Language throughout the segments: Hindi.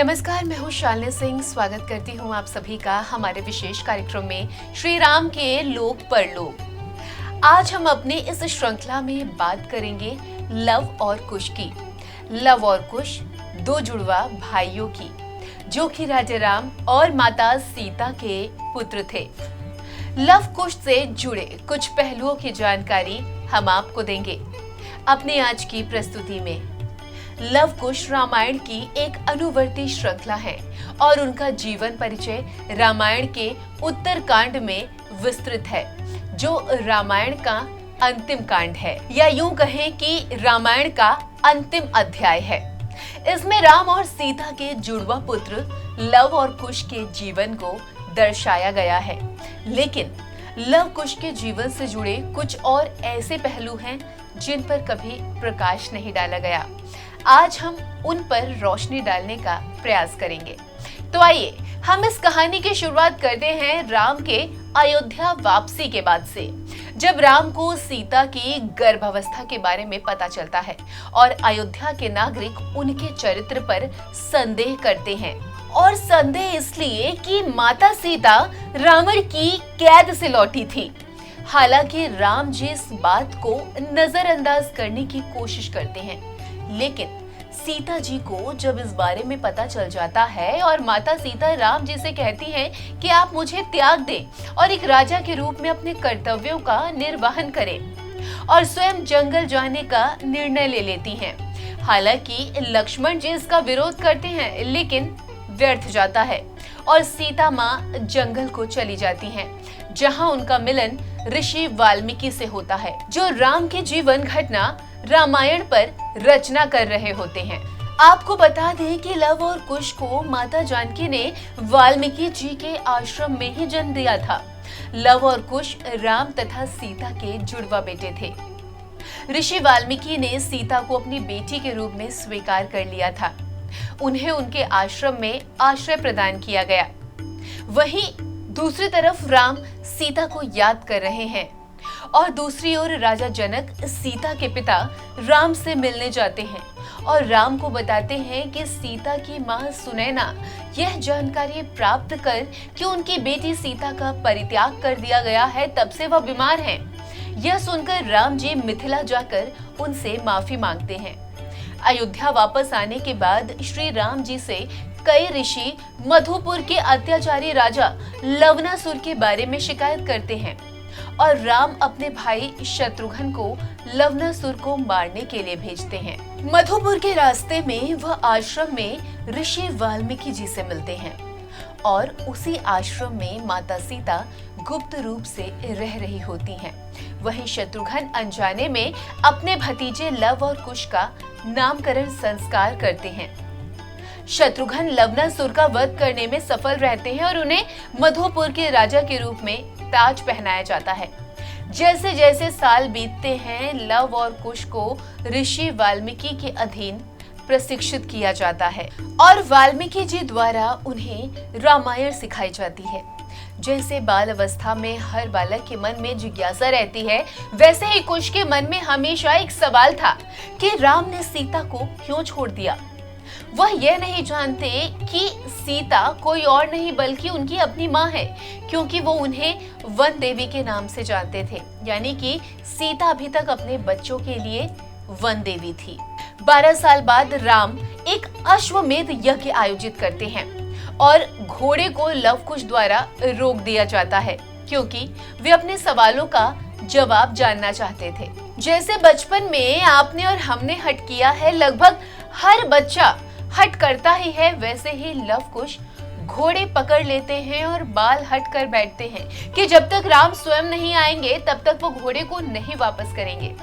नमस्कार, मैं हूँ शालिनी सिंह। स्वागत करती हूँ आप सभी का हमारे विशेष कार्यक्रम में श्री राम के लोक परलोक। आज हम अपने इस श्रृंखला में बात करेंगे लव और कुश की। लव और कुश दो जुड़वा भाइयों की, जो कि राजा राम और माता सीता के पुत्र थे। लव कुश से जुड़े कुछ पहलुओं की जानकारी हम आपको देंगे अपनी आज की प्रस्तुति में। लव कुश रामायण की एक अनुवर्ती श्रृंखला है और उनका जीवन परिचय रामायण के उत्तर कांड में विस्तृत है, जो रामायण का अंतिम कांड है, या यूं कहें कि रामायण का अंतिम अध्याय है। इसमें राम और सीता के जुड़वा पुत्र लव और कुश के जीवन को दर्शाया गया है, लेकिन लव कुश के जीवन से जुड़े कुछ और ऐसे पहलू हैं जिन पर कभी प्रकाश नहीं डाला गया। आज हम उन पर रोशनी डालने का प्रयास करेंगे। तो आइए हम इस कहानी की शुरुआत करते हैं राम के अयोध्या वापसी के बाद से, जब राम को सीता की गर्भावस्था के बारे में पता चलता है और अयोध्या के नागरिक उनके चरित्र पर संदेह करते हैं। और संदेह इसलिए कि माता सीता रावण की कैद से लौटी थी। हालांकि राम जी इस बात को नजरअंदाज करने की कोशिश करते हैं, लेकिन सीता जी को जब इस बारे में पता चल जाता है और माता सीता राम जी से कहती हैं कि आप मुझे त्याग दें और एक राजा के रूप में अपने कर्तव्यों का निर्वहन करें, और स्वयं जंगल जाने का निर्णय ले लेती हैं। हालांकि लक्ष्मण जी इसका विरोध करते हैं, लेकिन व्यर्थ जाता है और सीता माँ जंगल को चली जाती हैं, जहाँ उनका मिलन ऋषि वाल्मीकि से होता है, जो राम के जीवन घटना रामायण पर रचना कर रहे होते हैं। आपको बता दें कि लव और कुश को माता जानकी ने वाल्मीकि जी के आश्रम में ही जन्म दिया था। लव और कुश राम तथा सीता के जुड़वा बेटे थे। ऋषि वाल्मीकि ने सीता को अपनी बेटी के रूप में स्वीकार कर लिया था। उन्हें उनके आश्रम में आश्रय प्रदान किया गया। वहीं दूसरी तरफ राम सीता को याद कर रहे हैं और दूसरी ओर राजा जनक सीता के पिता राम से मिलने जाते हैं और राम को बताते हैं कि सीता की मां सुनैना यह जानकारी प्राप्त कर कि उनकी बेटी सीता का परित्याग कर दिया गया है, तब से वह बीमार हैं। यह सुनकर राम जी मिथिला जाकर उनसे माफी मांगते हैं। अयोध्या वापस आने के बाद श्री राम जी से कई ऋषि मधुपुर के अत्याचारी राजा लवनासुर के बारे में शिकायत करते हैं और राम अपने भाई शत्रुघ्न को लवनासुर को मारने के लिए भेजते हैं। मधुपुर के रास्ते में वह आश्रम में ऋषि वाल्मीकि जी से मिलते हैं और उसी आश्रम में माता सीता गुप्त रूप से रह रही होती हैं। वहीं शत्रुघ्न अनजाने में अपने भतीजे लव और कुश का नामकरण संस्कार करते हैं। शत्रुघ्न लवनासुर का वध करने में सफल रहते हैं और उन्हें मधुपुर के राजा के रूप में ताज पहनाया जाता है। जैसे जैसे साल बीतते हैं, लव और कुश को ऋषि वाल्मीकि के अधीन प्रशिक्षित किया जाता है और वाल्मीकि जी द्वारा उन्हें रामायण सिखाई जाती है। जैसे बाल अवस्था में हर बालक के मन में जिज्ञासा रहती है, वैसे ही कुश के मन में हमेशा एक सवाल था कि राम ने सीता को क्यों छोड़ दिया। वह यह नहीं जानते कि सीता कोई और नहीं बल्कि उनकी अपनी माँ है, क्योंकि वो उन्हें वन देवी के नाम से जानते थे, यानी कि सीता अभी तक अपने बच्चों के लिए वन देवी थी। 12 साल बाद राम एक अश्वमेध यज्ञ आयोजित करते हैं और घोड़े को लव कुश द्वारा रोक दिया जाता है, क्योंकि वे अपने सवालों का जवाब जानना चाहते थे। जैसे बचपन में आपने और हमने हट किया है, लगभग हर बच्चा हट करता ही है, वैसे ही लव कुश घोड़े पकड़ लेते हैं और बाल हट कर बैठते हैं कि जब तक राम स्वयं नहीं आएंगे तब तक वो घोड़े को नहीं वापस करेंगे।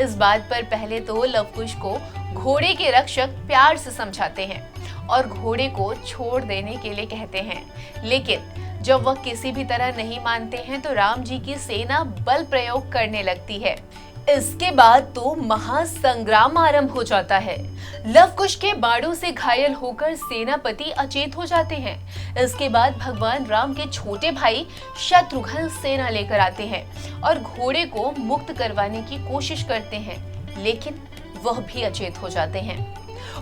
इस बात पर पहले तो लव कुश को घोड़े के रक्षक प्यार से समझाते हैं और घोड़े को छोड़ देने के लिए कहते हैं, लेकिन जब वह किसी भी तरह नहीं मानते हैं तो राम जी की सेना बल प्रयोग करने लगती है। इसके बाद तो महासंग्राम आरंभ हो जाता है। लव कुश के बाणों से घायल होकर सेनापति अचेत हो जाते हैं। इसके बाद भगवान राम के छोटे भाई शत्रुघ्न सेना लेकर आते हैं और घोड़े को मुक्त करवाने की कोशिश करते हैं, लेकिन वह भी अचेत हो जाते हैं।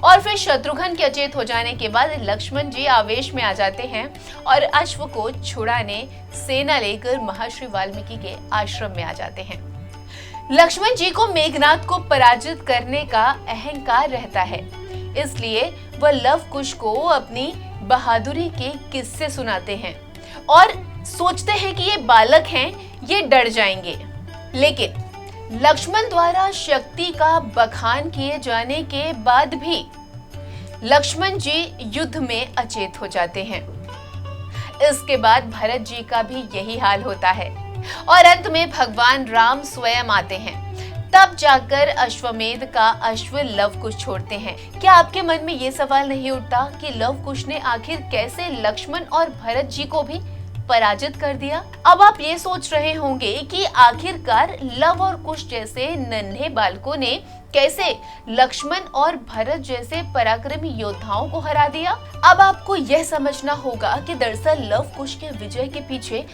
और फिर शत्रुघ्न के अचेत हो जाने के बाद लक्ष्मण जी आवेश में आ जाते हैं और अश्व को छुड़ाने सेना लेकर महर्षि वाल्मीकि के आश्रम में आ जाते हैं। लक्ष्मण जी को मेघनाद को पराजित करने का अहंकार रहता है, इसलिए वह लव कुश को अपनी बहादुरी के किस्से सुनाते हैं और सोचते हैं कि ये बालक हैं, ये डर जाएंगे। लेकिन लक्ष्मण द्वारा शक्ति का बखान किए जाने के बाद भी लक्ष्मण जी युद्ध में अचेत हो जाते हैं। इसके बाद भरत जी का भी यही हाल होता है और अंत में भगवान राम स्वयं आते हैं। तब जाकर अश्वमेध का अश्व लव कुश छोड़ते हैं। क्या आपके मन में ये सवाल नहीं उठता कि लव कुश ने आखिर कैसे लक्ष्मण और भरत जी को भी पराजित कर दिया? अब आप ये सोच रहे होंगे कि आखिरकार लव और कुश जैसे नन्हे बालकों ने कैसे लक्ष्मण और भरत जैसे पराक्रमी योद्धाओं को हरा दिया। अब आपको यह समझना होगा कि दरअसल लव कुश के विजय के पीछे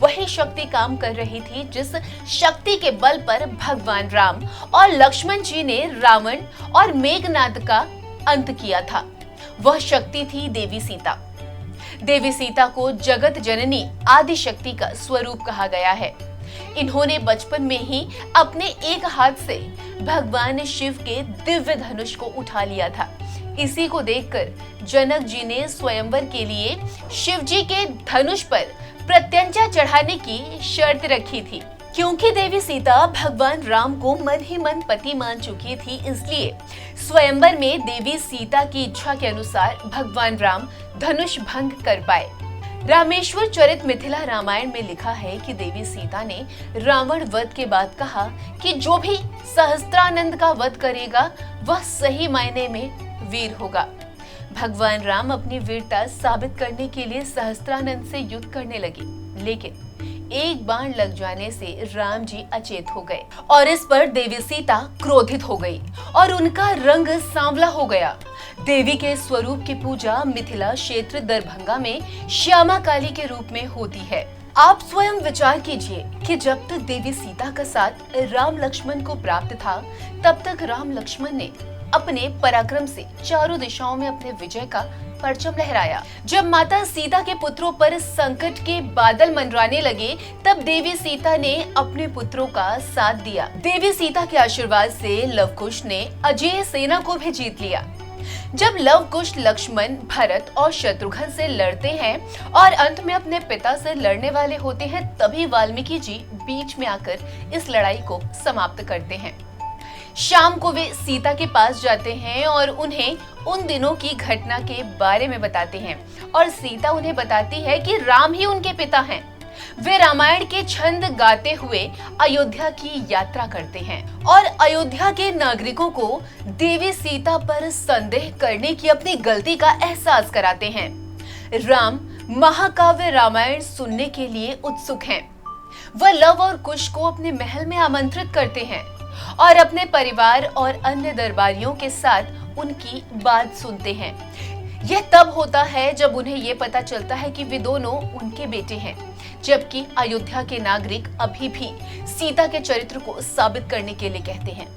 वही शक्ति काम कर रही थी जिस शक्ति के बल पर भगवान राम और लक्ष्मण जी ने रावण और मेघनाद का अंत किया था। वह शक्ति थी देवी सीता। देवी सीता को जगत जननी आदि शक्ति का स्वरूप कहा गया है। इन्होंने बचपन में ही अपने एक हाथ से भगवान शिव के दिव्य धनुष को उठा लिया था। इसी को देखकर जनक जी ने स्वयंवर के लिए शिव जी के धनुष पर प्रत्यंचा चढ़ाने की शर्त रखी थी। क्योंकि देवी सीता भगवान राम को मन ही मन पति मान चुकी थी, इसलिए स्वयंवर में देवी सीता की इच्छा के अनुसार भगवान राम धनुष भंग कर पाए। रामेश्वर चरित मिथिला रामायण में लिखा है कि देवी सीता ने रावण वध के बाद कहा कि जो भी सहस्त्रानंद का वध करेगा वह सही मायने में वीर होगा। भगवान राम अपनी वीरता साबित करने के लिए सहस्त्रानंद से युद्ध करने लगे, लेकिन एक बाण लग जाने से राम जी अचेत हो गए और इस पर देवी सीता क्रोधित हो गई और उनका रंग सांवला हो गया। देवी के स्वरूप की पूजा मिथिला क्षेत्र दरभंगा में श्यामा काली के रूप में होती है। आप स्वयं विचार कीजिए कि जब तक देवी सीता का साथ राम लक्ष्मण को प्राप्त था, तब तक राम लक्ष्मण ने अपने पराक्रम से चारों दिशाओं में अपने विजय का परचम लहराया। जब माता सीता के पुत्रों पर संकट के बादल मंडराने लगे, तब देवी सीता ने अपने पुत्रों का साथ दिया। देवी सीता के आशीर्वाद से लव कुश ने अजेय सेना को भी जीत लिया। जब लव कुश लक्ष्मण, भरत और शत्रुघ्न से लड़ते हैं और अंत में अपने पिता से लड़ने वाले होते हैं, तभी वाल्मीकि जी बीच में आकर इस लड़ाई को समाप्त करते हैं। शाम को वे सीता के पास जाते हैं और उन्हें उन दिनों की घटना के बारे में बताते हैं और सीता उन्हें बताती है कि राम ही उनके पिता हैं। वे रामायण के छंद गाते हुए अयोध्या की यात्रा करते हैं और अयोध्या के नागरिकों को देवी सीता पर संदेह करने की अपनी गलती का एहसास कराते हैं। राम महाकाव्य रामायण सुनने के लिए उत्सुक हैं। वह लव और कुश को अपने महल में आमंत्रित करते हैं और अपने परिवार और अन्य दरबारियों के साथ उनकी बात सुनते हैं। यह तब होता है जब उन्हें यह पता चलता है कि वे दोनों उनके बेटे हैं, जबकि अयोध्या के नागरिक अभी भी सीता के चरित्र को साबित करने के लिए कहते हैं।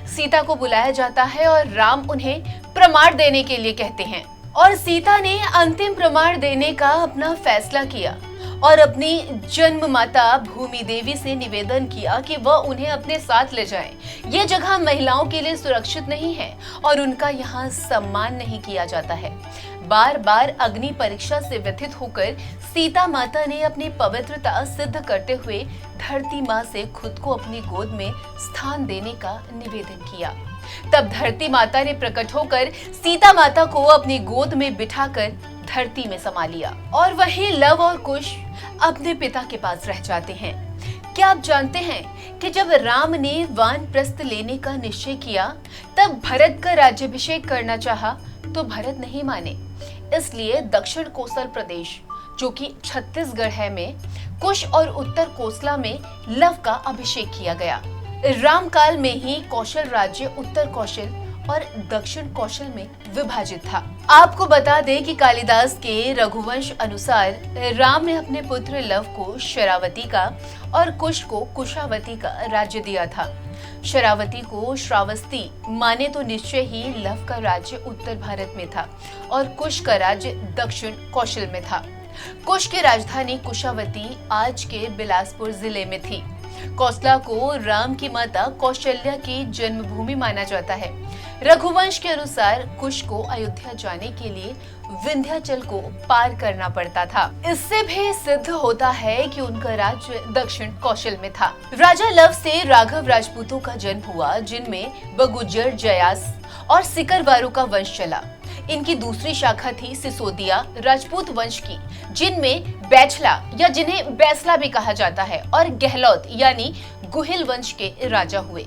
सीता को बुलाया जाता है और राम उन्हें प्रमाण देने के लिए कहते हैं और सीता ने अंतिम प्रमाण देने का अपना फैसला किया और अपनी जन्म माता भूमि देवी से निवेदन किया कि वह उन्हें अपने साथ ले जाएं। यह जगह महिलाओं के लिए सुरक्षित नहीं है और उनका यहाँ सम्मान नहीं किया जाता है। बार बार अग्नि परीक्षा से व्यथित होकर सीता माता ने अपनी पवित्रता सिद्ध करते हुए धरती माँ से खुद को अपनी गोद में स्थान देने का निवेदन किया। तब धरती माता ने प्रकट होकर सीता माता को अपनी गोद में बिठाकर धरती में समा लिया और वही लव और कुश अपने पिता के पास रह जाते हैं। क्या आप जानते हैं कि जब राम ने वानप्रस्थ लेने का निश्चय किया, तब भरत का राज्याभिषेक करना चाहा तो भरत नहीं माने। इसलिए दक्षिण कोसल प्रदेश, जो कि छत्तीसगढ़ है, में कुश और उत्तर कोसला में लव का अभिषेक किया गया। राम काल में ही कौशल राज्य उत्तर कौशल और दक्षिण कौशल में विभाजित था। आपको बता दें कि कालिदास के रघुवंश अनुसार राम ने अपने पुत्र लव को शरावती का और कुश को कुशावती का राज्य दिया था। शरावती को श्रावस्ती माने तो निश्चय ही लव का राज्य उत्तर भारत में था और कुश का राज्य दक्षिण कौशल में था। कुश की राजधानी कुशावती आज के बिलासपुर जिले में थी। कौशला को राम की माता कौशल्या की जन्मभूमि माना जाता है। रघुवंश के अनुसार कुश को अयोध्या जाने के लिए विंध्याचल को पार करना पड़ता था। इससे भी सिद्ध होता है कि उनका राज्य दक्षिण कौशल में था। राजा लव से राघव राजपूतों का जन्म हुआ, जिनमें बगुजर, जयास और सिकरवारों का वंश चला। इनकी दूसरी शाखा थी सिसोदिया राजपूत वंश की, जिनमें बैछला या जिन्हें बैसला भी कहा जाता है और गहलोत यानी गुहिल वंश के राजा हुए।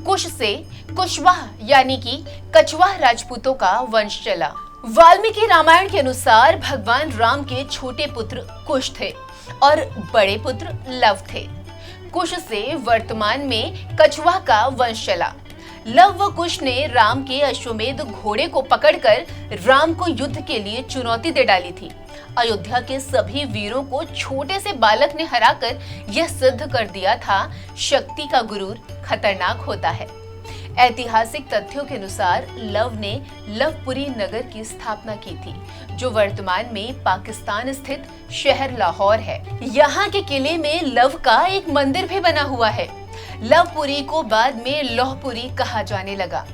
कुश से कुशवाह यानी कि कछवाह राजपूतों का वंश चला। वाल्मीकि रामायण के अनुसार भगवान राम के छोटे पुत्र कुश थे और बड़े पुत्र लव थे। कुश से वर्तमान में कछवाह का वंश चला। लव व कुश ने राम के अश्वमेध घोड़े को पकड़कर राम को युद्ध के लिए चुनौती दे डाली थी। अयोध्या के सभी वीरों को छोटे से बालक ने हराकर यह सिद्ध कर दिया था, शक्ति का गुरूर खतरनाक होता है। ऐतिहासिक तथ्यों के अनुसार लव ने लवपुरी नगर की स्थापना की थी, जो वर्तमान में पाकिस्तान स्थित शहर लाहौर है। यहाँ के किले में लव का एक मंदिर भी बना हुआ है। लवपुरी को बाद में लौहपुरी कहा जाने लगा।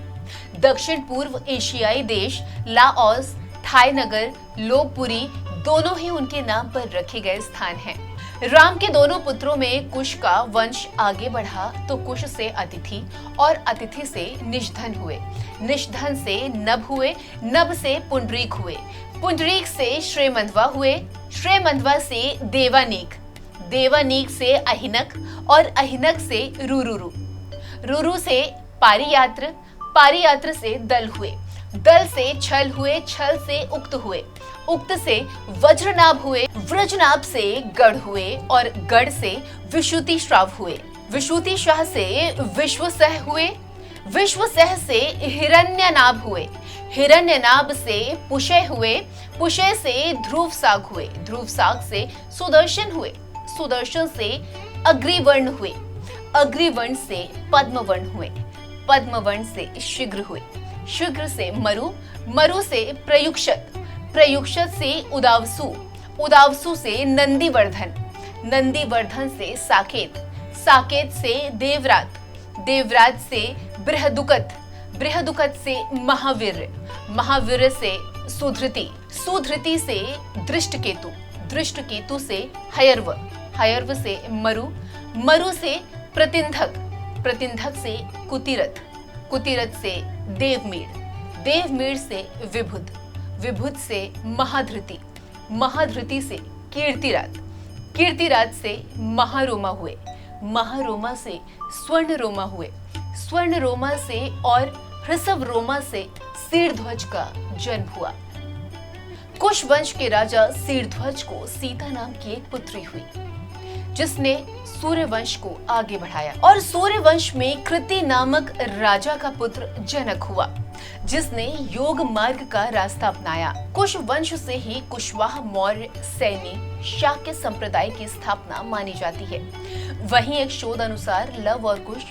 दक्षिण पूर्व एशियाई देश लाओस, थाईनगर, लोहपुरी दोनों ही उनके नाम पर रखे गए स्थान हैं। राम के दोनों पुत्रों में कुश का वंश आगे बढ़ा तो कुश से अतिथि और अतिथि से निषधन हुए, निषधन से नभ हुए, नभ से पुंडरीक हुए, पुंडरीक से श्रेमंधवा हुए, श्रेमंधवा से देवानीक, देवानीक से अहिनक और अहिनक से रुरुरु, रुरु से पारियात्र, पारियात्र से दल हुए, दल से छल हुए, छल से उक्त हुए, उक्त से वज्रनाभ हुए, व्रजनाभ से गढ़ हुए और गढ़ से विशुति श्राव हुए, विशुति शाह से विश्वसह हुए, विश्वसह से हिरण्यनाभ हुए, हिरण्यनाभ से पुषय हुए, पुषय से ध्रुवसाग हुए, ध्रुवसाग से सुदर्शन हुए, सुदर्शन से अग्रिवर्ण हुए, अग्रिवर्ण से पद्मवर्ण हुए, पद्मवर्ण से शीघ्र हुए, शीघ्र से मरु, मरु से प्रयुक्षत, प्रयुक्षत से उदावसु, उदावसु से नंदीवर्धन, नंदीवर्धन से साकेत, साकेत से देवरात, देवरात से बृहदुकत, बृहदुकत से महावीर, महावीर से सुधृति, सुधृति से दृष्टकेतु, दृष्टकेतु से हयर्व, हयर्व से मरु, मरु से प्रतिंधक, प्रतिंधक से कुतिरथ, कुतिरथ से देवमीड़, देवमीड़ से विभुद, विभुद से महाधृति, महाधृति से कीर्तिराज, कीर्तिराज से महारोमा हुए, महारोमा से स्वर्णरोमा हुए, स्वर्णरोमा से और हृषभ रोमा से शीरध्वज का जन्म हुआ। कुश वंश के राजा शीरध्वज को सीता नाम की एक पुत्री हुई, जिसने सूर्यवंश को आगे बढ़ाया और सूर्यवंश में कृति नामक राजा का पुत्र जनक हुआ, जिसने योग मार्ग का रास्ता अपनाया। कुश वंश से ही कुशवाह, मौर्य, सैनी, शाक्य संप्रदाय की स्थापना मानी जाती है। वहीं एक शोध अनुसार लव और कुश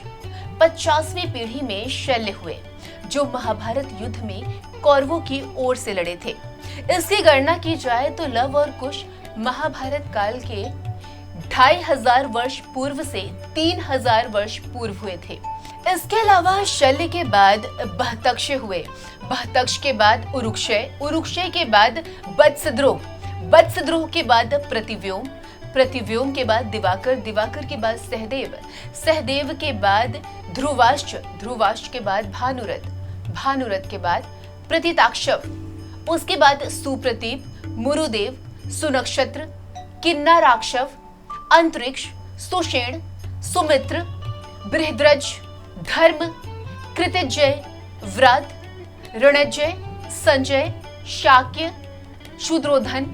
50वीं पीढ़ी में शल्य हुए, जो महाभारत युद्ध में कौरवों की ओर से लड़े थे। इसकी गणना की जाए तो लव और कुश महाभारत काल के 2500 वर्ष पूर्व से 3000 वर्ष पूर्व हुए थे। इसके अलावा शल्य के बाद बहतक्ष हुए, बहतक्ष के बाद उरुक्षय, उरुक्षय के बाद बत्सद्रोह, बत्सद्रोह के बाद प्रतिव्योम, प्रतिव्योम के बाद दिवाकर, दिवाकर के बाद सहदेव, सहदेव के बाद ध्रुवाश्च, ध्रुवाश्च के बाद भानुरथ, भानुरथ के बाद प्रतिताक्षव, उसके बाद सुप्रतीप, मुरुदेव, सुनक्षत्र, किन्नाराक्षव, अंतरिक्ष, सुषेण, सुमित्र, बृहद्रज, धर्म, कृतजय, व्रत, रणजय, संजय, शाक्य, शूद्रोधन,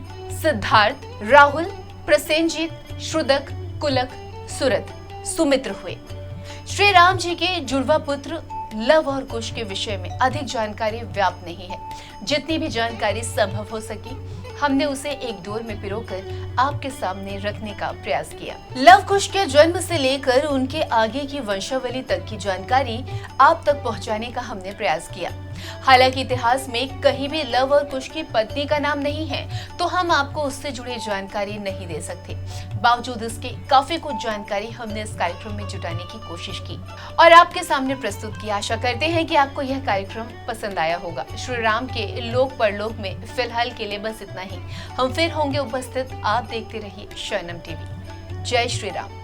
सिद्धार्थ, राहुल, प्रसेनजीत, श्रुदक, कुलक, सुरथ, सुमित्र हुए। श्री राम जी के जुड़वा पुत्र लव और कुश के विषय में अधिक जानकारी व्याप्त नहीं है। जितनी भी जानकारी संभव हो सकी हमने उसे एक डोर में पिरोकर आपके सामने रखने का प्रयास किया। लव कुश के जन्म से लेकर उनके आगे की वंशावली तक की जानकारी आप तक पहुंचाने का हमने प्रयास किया। हालांकि इतिहास में कहीं भी लव और कुश की पत्नी का नाम नहीं है, तो हम आपको उससे जुड़ी जानकारी नहीं दे सकते। बावजूद इसके काफी कुछ जानकारी हमने इस कार्यक्रम में जुटाने की कोशिश की और आपके सामने प्रस्तुत की। आशा करते हैं कि आपको यह कार्यक्रम पसंद आया होगा। श्री राम के लोक परलोक में फिलहाल के लिए बस इतना ही। हम फिर होंगे उपस्थित। आप देखते रहिए शरणम टीवी। जय श्री राम।